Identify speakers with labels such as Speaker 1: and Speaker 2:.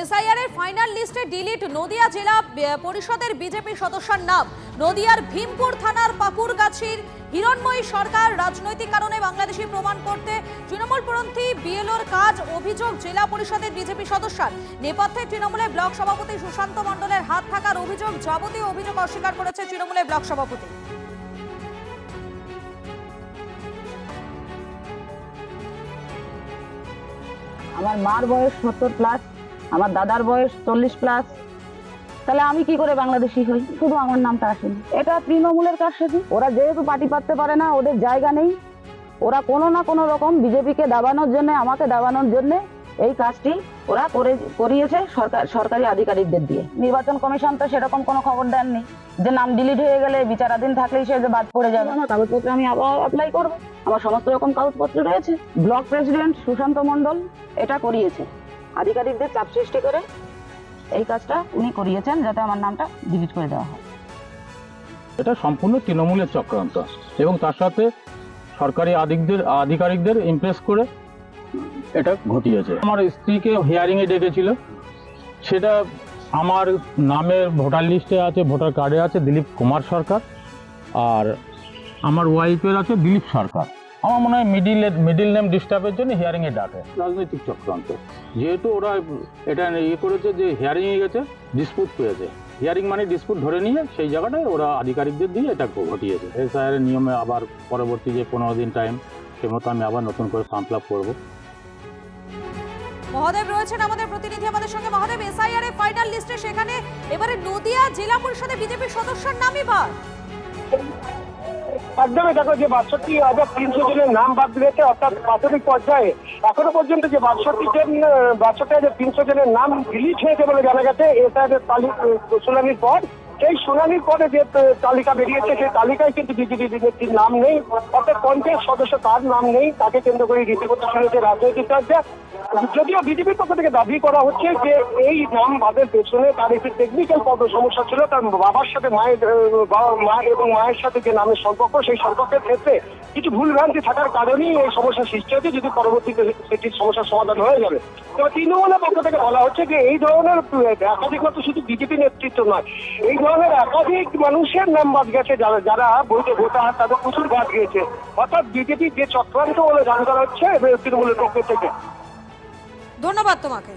Speaker 1: SIR এর final লিস্টে delete Nadia জেলা পরিষদের বিজেপি সদস্যের নাম। নদিয়ার ভীমপুর থানার পাকুরগাছির হিরণময়ী সরকার রাজনৈতিক কারণে বাংলাদেশি প্রমাণ করতে তৃণমূলপন্থী বিএলওর কাজ। অভিযোগ জেলা পরিষদের বিজেপি সদস্যর নেপথ্যে তৃণমূলের ব্লক সভাপতি সুশান্ত মণ্ডলের হাত থাকার অভিযোগ। যাবতীয় অভিযোগ অস্বীকার করেছে তৃণমূলের ব্লক সভাপতি।
Speaker 2: আমার মার বয়স 70+, আমার দাদার বয়স 40+, তাহলে আমি কি করে বাংলাদেশি হই? শুধু আমার নামটা আসেনি। এটা তৃণমূলের কারসাজি। ওরা যেহেতু পার্টি পাততে পারে না, ওদের জায়গা নেই, ওরা কোনো না কোনো রকম বিজেপিকে দাবানোর জন্য, আমাকে দাবানোর জন্য এই কাজটি ওরা করিয়েছে সরকারি আধিকারিকদের দিয়ে। নির্বাচন কমিশন তো সেরকম কোনো খবর দেননি যে নাম ডিলিট হয়ে গেলে বিচারাধীন থাকলেই সে যে বাদ পড়ে যাবে। আমার কাগজপত্র আমি আবার অ্যাপ্লাই করবো, আমার সমস্ত রকম কাগজপত্র রয়েছে। ব্লক প্রেসিডেন্ট সুশান্ত মণ্ডল এটা করিয়েছে, আধিকারিকদের চাপ সৃষ্টি করে এই কাজটা উনি করিয়েছেন যাতে আমার নামটা ডিলিট করে দেওয়া হয়।
Speaker 3: এটা সম্পূর্ণ তৃণমূলের চক্রান্ত এবং তার সাথে সরকারি আধিকারিকদের ইমপ্রেস করে এটা ঘটিয়েছে। আমার স্ত্রীকে হিয়ারিং এ ডেকেছিল, সেটা আমার নামের ভোটার লিস্টে আছে, ভোটার কার্ডে আছে দিলীপ কুমার সরকার, আর আমার ওয়াইফের আছে দিলীপ সরকার। আমার মনে হয় মিডিল নেম ডিস্টার্বের জন্য হিয়ারিং এ ডাকে। রাজনৈতিক চক্রান্ত, যেহেতু ওরা এটা করেছে যে হিয়ারিং এ গেছে, ডিসপুট পেয়েছে, হিয়ারিং মানে ডিসপুট ধরে নিয়ে সেই জায়গাটায় ওরা আধিকারিকদের দিয়ে এটা ঘটিয়েছে। এসআইআর এর নিয়মে আবার পরবর্তী যে 15 দিন টাইম, সে মতো আমি আবার নতুন করে ফর্ম ফিল আপ করবো।
Speaker 1: মহাদেব রয়েছেন আমাদের প্রতিনিধি আমাদের সঙ্গে। মহাদেব, এসআইআর এর ফাইনাল লিস্টে সেখানে এবারে নদিয়া জেলা পরিষদের বিজেপি সদস্যের নামই বাদ।
Speaker 4: একদমই দেখো, যে 62,300 জনের নাম বাদ দিয়েছে, অর্থাৎ প্রাথমিক পর্যায়ে এখনো পর্যন্ত যে 62,300 জনের নাম ডিলিট হয়েছে বলে জানা গেছে এসআইআর শুনানির পর। সেই শুনানির পরে যে তালিকা বেরিয়েছে, সেই তালিকায় কিন্তু বিজেপি নেত্রীর নাম নেই, অর্থাৎ পঞ্চায়েত সদস্য তার নাম নেই। তাকে কেন্দ্র করে রীতিমতো শুনেছে রাজনৈতিক চর্চা। যদিও বিজেপির পক্ষ থেকে দাবি করা হচ্ছে যে এই নাম বাদের পেছনে তার একটি টেকনিক্যাল সমস্যা ছিল। তার বাবার সাথে মা এবং মায়ের সাথে যে নামের সম্পর্ক, সেই সম্পর্কের ক্ষেত্রে কিছু ভুলভ্রান্তি থাকার কারণেই এই সমস্যার সৃষ্টি হয়েছে। যদি পরবর্তীতে সেটির সমস্যার সমাধান হয়ে যাবে, তবে তৃণমূলের পক্ষ থেকে বলা হচ্ছে যে এই ধরনের একাধিক মাত্র শুধু বিজেপি নেতৃত্ব নয়, এই ধরনের একাধিক মানুষের নাম বাদ গেছে, যারা বৈধ ভোটার তাদের প্রচুর বাদ গিয়েছে। অর্থাৎ বিজেপির যে চক্রান্ত বলে জানা হচ্ছে তৃণমূলের পক্ষ থেকে।
Speaker 1: ধন্যবাদ তোমাকে।